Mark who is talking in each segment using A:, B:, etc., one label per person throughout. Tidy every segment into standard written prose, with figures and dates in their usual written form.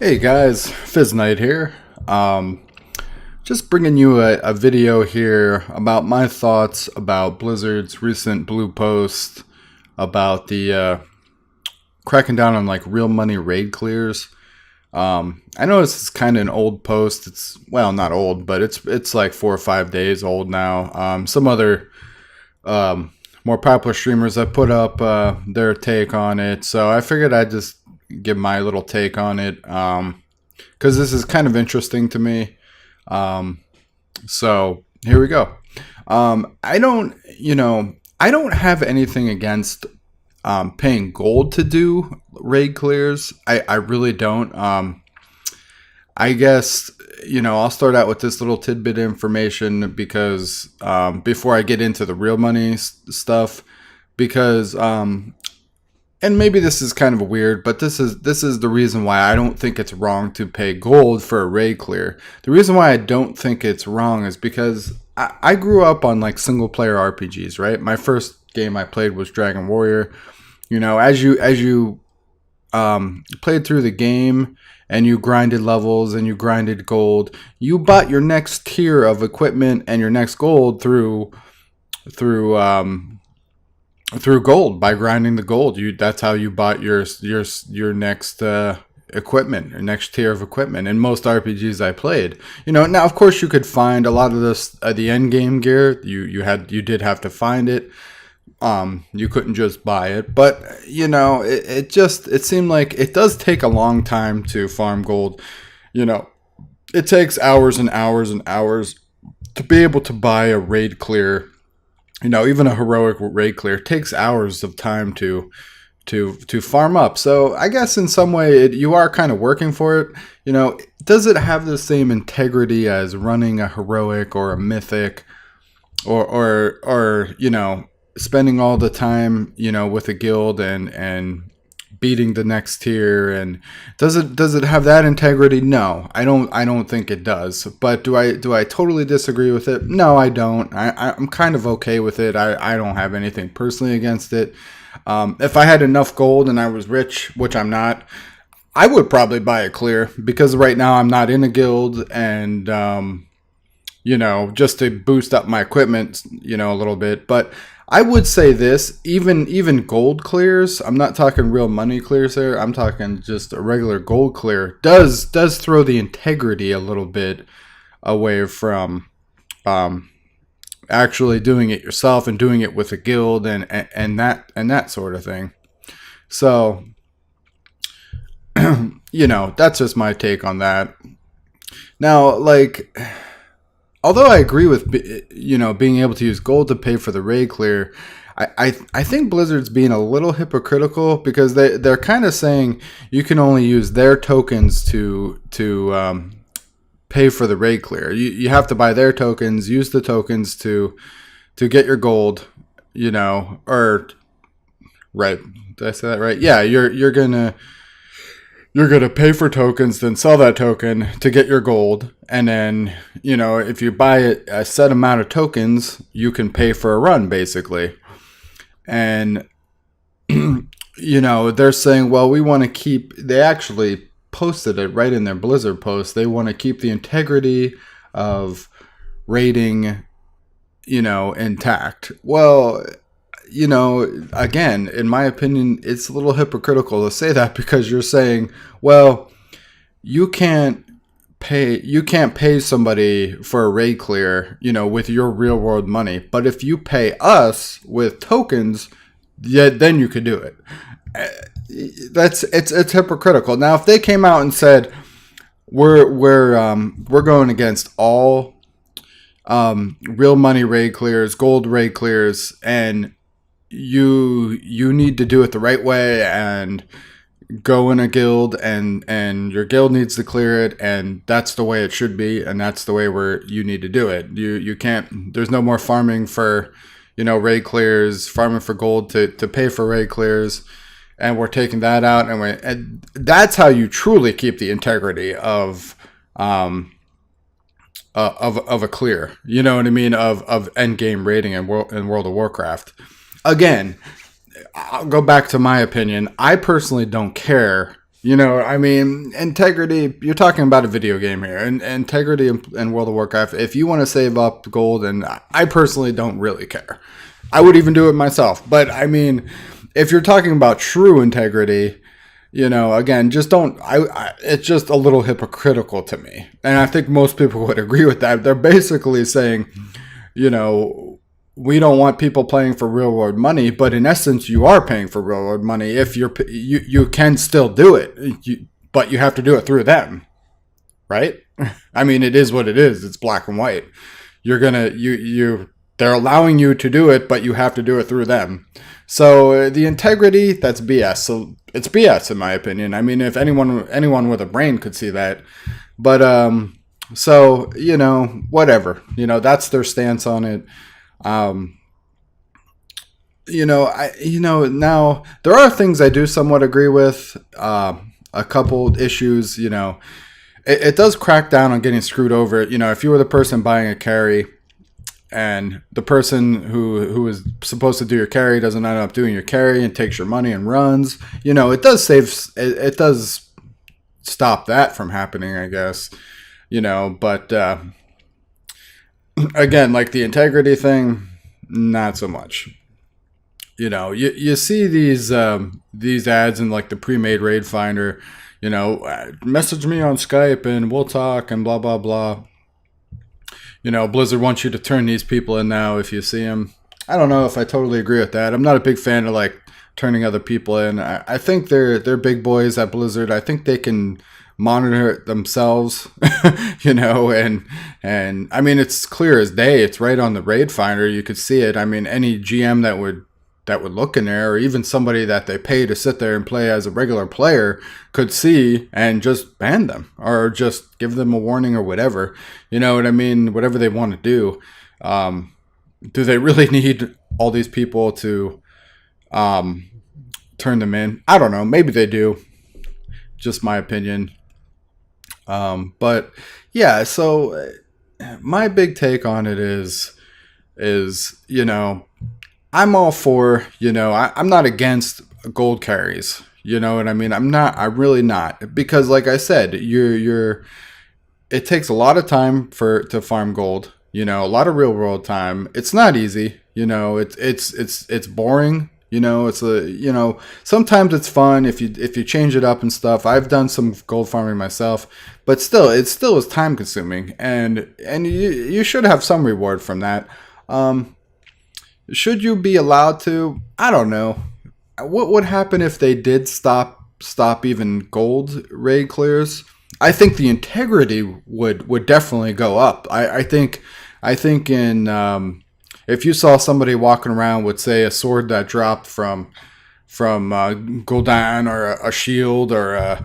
A: Hey guys, Fizz Knight here. Um, just bringing you a video here about my thoughts about Blizzard's recent blue post about the cracking down on like real money raid clears. I know this is kind of an old post. It's well, not old, but it's like 4 or 5 days old now. Some other more popular streamers have put up their take on it, so I figured I'd just give my little take on it. Because this is kind of interesting to me. Um, so here we go. I don't have anything against paying gold to do raid clears. I really don't. I guess, I'll start out with this little tidbit of information because before I get into the real money stuff, because and maybe this is kind of weird, but this is the reason why I don't think it's wrong to pay gold for a raid clear. The reason why I don't think it's wrong is because I grew up on like single player RPGs, right? My first game I played was Dragon Warrior. As you played through the game and you grinded levels and you grinded gold, you bought your next tier of equipment and your next gold through through gold by grinding the gold. That's how you bought your next equipment, your next tier of equipment. In most RPGs I played, now of course you could find a lot of this the end game gear. You did have to find it. You couldn't just buy it, but it seemed like it does take a long time to farm gold. It takes hours and hours and hours to be able to buy a raid clear. Even a heroic raid clear takes hours of time to farm up. So I guess in some way you are kind of working for it. Does it have the same integrity as running a heroic or a mythic, or spending all the time with a guild and beating the next tier? And does it have that integrity? No, I don't think it does. But do I totally disagree with it? No, I don't. I'm kind of okay with it. I don't have anything personally against it. If I had enough gold and I was rich, which I'm not, I would probably buy a clear, because right now I'm not in a guild, and just to boost up my equipment a little bit. But I would say this, even gold clears, I'm not talking real money clears there, I'm talking just a regular gold clear, does throw the integrity a little bit away from actually doing it yourself and doing it with a guild and that sort of thing. So that's just my take on that. Now, like, although I agree with being able to use gold to pay for the raid clear, I think Blizzard's being a little hypocritical, because they're kind of saying you can only use their tokens to pay for the raid clear. You have to buy their tokens, use the tokens to get your gold, or right? Did I say that right? Yeah, you're gonna pay for tokens, then sell that token to get your gold, and then if you buy a set amount of tokens, you can pay for a run, basically. And they're saying, well, we want to keep. They actually posted it right in their Blizzard post. They want to keep the integrity of rating, intact. Well, again, in my opinion, it's a little hypocritical to say that, because you're saying, well, you can't pay somebody for a raid clear, with your real world money, but if you pay us with tokens, yeah, then you could do it. It's hypocritical. Now, if they came out and said, we're going against all real money raid clears, gold raid clears, and you need to do it the right way and go in a guild, and your guild needs to clear it, and that's the way it should be, and that's the way you need to do it. You can't. There's no more farming for raid clears, farming for gold to pay for raid clears, and we're taking that out, and that's how you truly keep the integrity of a clear. You know what I mean? Of end game rating in World of Warcraft. Again, I'll go back to my opinion. I personally don't care You know, I mean, integrity, you're talking about a video game here. And integrity in World of Warcraft, if you want to save up gold, and I personally don't really care. I would even do it myself. But I mean, if you're talking about true integrity, you know, again, just don't. It's just a little hypocritical to me, and I think most people would agree with that. They're basically saying, you know, we don't want people playing for real world money, but in essence, you are paying for real world money. If you can still do it, but you have to do it through them, right? I mean, it is what it is. It's black and white. You're gonna they're allowing you to do it, but you have to do it through them. So the integrity, that's BS. So it's BS in my opinion. I mean, if anyone with a brain could see that, but so you know, whatever. You know, that's their stance on it. Now there are things I do somewhat agree with. A couple issues. You know, it does crack down on getting screwed over. You know, if you were the person buying a carry, and the person who is supposed to do your carry doesn't end up doing your carry and takes your money and runs, you know, it does stop that from happening, I guess, you know, but again, like the integrity thing, not so much. You know, you see these ads in like the pre-made raid finder, you know, message me on Skype and we'll talk and blah blah blah. You know, Blizzard wants you to turn these people in now if you see them. I don't know if I totally agree with that. I'm not a big fan of like turning other people in. I think they're big boys at Blizzard. I think they can monitor it themselves, you know, and I mean, it's clear as day. It's right on the raid finder. You could see it. I mean, any GM that would look in there, or even somebody that they pay to sit there and play as a regular player, could see and just ban them or just give them a warning or whatever. You know what I mean? Whatever they want to do. Do they really need all these people to turn them in? I don't know. Maybe they do. Just my opinion. But yeah, so my big take on it is, you know, I'm all for, you know, I'm not against gold carries. You know what I mean? I'm really not. Because like I said, it takes a lot of time to farm gold, you know, a lot of real world time. It's not easy, you know, it's boring. You know, you know, sometimes it's fun if you change it up and stuff. I've done some gold farming myself, but still, it still is time consuming, and you should have some reward from that. Should you be allowed to? I don't know. What would happen if they did stop even gold raid clears? I think the integrity would definitely go up. I think in if you saw somebody walking around with, say, a sword that dropped from Gul'dan, or a shield, or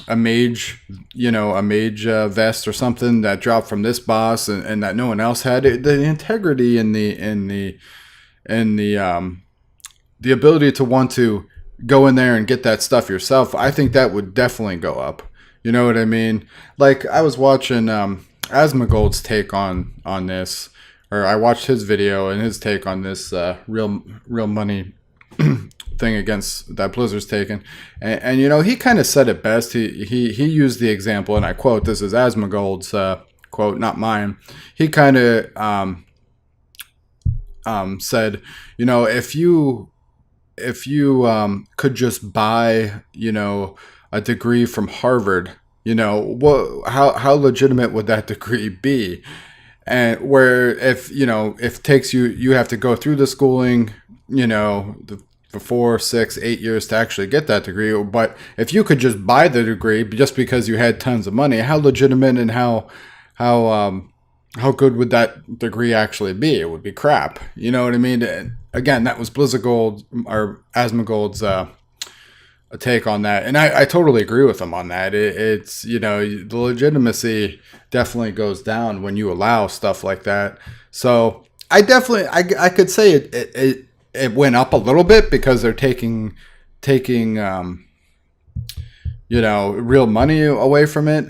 A: a mage, you know, a mage vest or something that dropped from this boss and that no one else had, the integrity and the ability to want to go in there and get that stuff yourself, I think that would definitely go up. You know what I mean? Like, I was watching Asmongold's take on this, or I watched his video and his take on this real money thing against that Blizzard's taken, and you know, he kind of said it best. He used the example, and I quote, this is Asmongold's quote, not mine. He kind of said, you know, if you could just buy, you know, a degree from Harvard, you know, how legitimate would that degree be? And where if it takes you have to go through the schooling, you know, for 4, 6, 8 years to actually get that degree. But if you could just buy the degree just because you had tons of money, how legitimate and how good would that degree actually be? It would be crap. You know what I mean? And again, that was Blizzard Gold, or Asmongold's a take on that, and I totally agree with him on that. It's, you know, the legitimacy definitely goes down when you allow stuff like that. So I definitely I could say it went up a little bit because they're taking you know, real money away from it.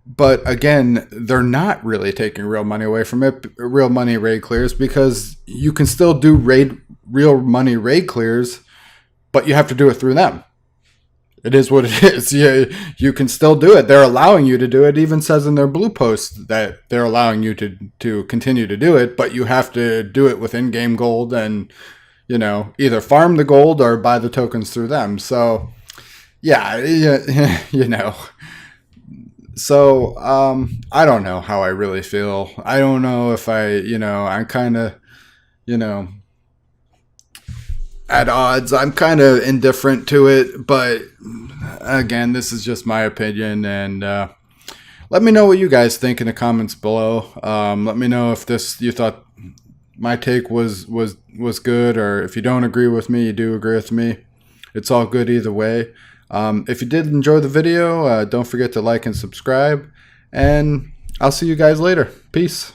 A: But again, they're not really taking real money away from it. Real money raid clears, because you can still do real money raid clears, but you have to do it through them. It is what it is. You can still do it. They're allowing you to do it. It even says in their blue post that they're allowing you to continue to do it, but you have to do it with in-game gold and, either farm the gold or buy the tokens through them. So, yeah, So, I don't know how I really feel. I don't know if I'm kind of, you know, at odds. I'm kind of indifferent to it, but again, this is just my opinion. And let me know what you guys think in the comments below. Let me know if you thought my take was good, or if you don't agree with me, you do agree with me. It's all good either way. If you did enjoy the video, don't forget to like and subscribe, and I'll see you guys later. Peace.